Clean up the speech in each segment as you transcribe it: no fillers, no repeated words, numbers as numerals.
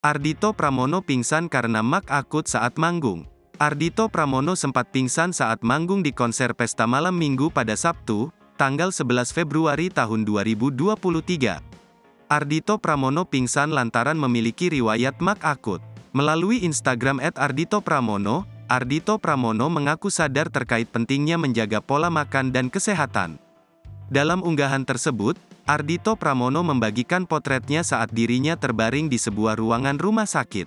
Ardhito Pramono pingsan karena mak akut saat manggung. Ardhito Pramono sempat pingsan saat manggung di konser Pesta Malam Minggu pada Sabtu, tanggal 11 Februari tahun 2023. Ardhito Pramono pingsan lantaran memiliki riwayat mak akut. Melalui Instagram @ardhitopramono, Ardhito Pramono mengaku sadar terkait pentingnya menjaga pola makan dan kesehatan. Dalam unggahan tersebut, Ardhito Pramono membagikan potretnya saat dirinya terbaring di sebuah ruangan rumah sakit.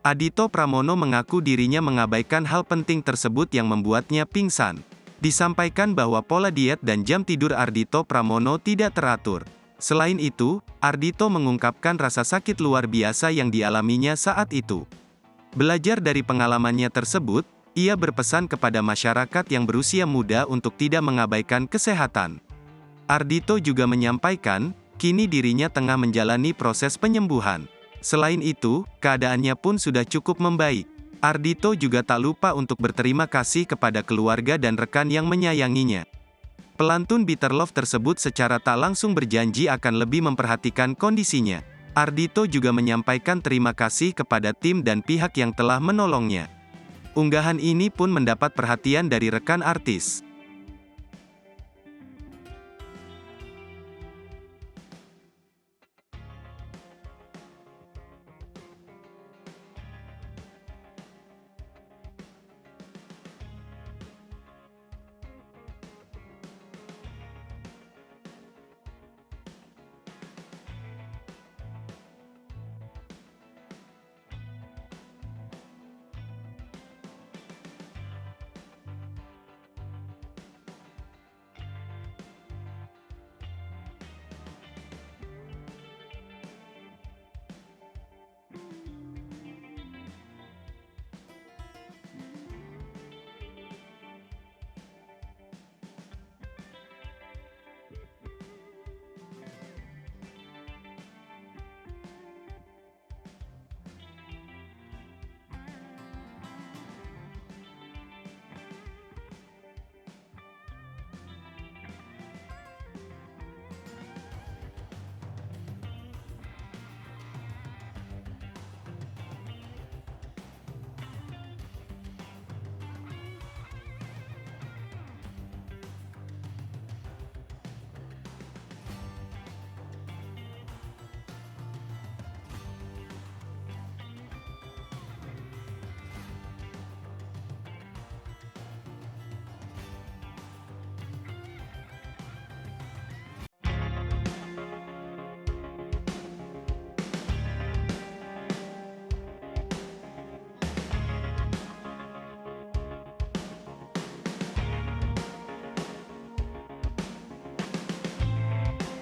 Ardhito Pramono mengaku dirinya mengabaikan hal penting tersebut yang membuatnya pingsan. Disampaikan bahwa pola diet dan jam tidur Ardhito Pramono tidak teratur. Selain itu, Ardhito mengungkapkan rasa sakit luar biasa yang dialaminya saat itu. Belajar dari pengalamannya tersebut, ia berpesan kepada masyarakat yang berusia muda untuk tidak mengabaikan kesehatan. Ardhito juga menyampaikan, kini dirinya tengah menjalani proses penyembuhan. Selain itu, keadaannya pun sudah cukup membaik. Ardhito juga tak lupa untuk berterima kasih kepada keluarga dan rekan yang menyayanginya. Pelantun Bitter Love tersebut secara tak langsung berjanji akan lebih memperhatikan kondisinya. Ardhito juga menyampaikan terima kasih kepada tim dan pihak yang telah menolongnya. Unggahan ini pun mendapat perhatian dari rekan artis.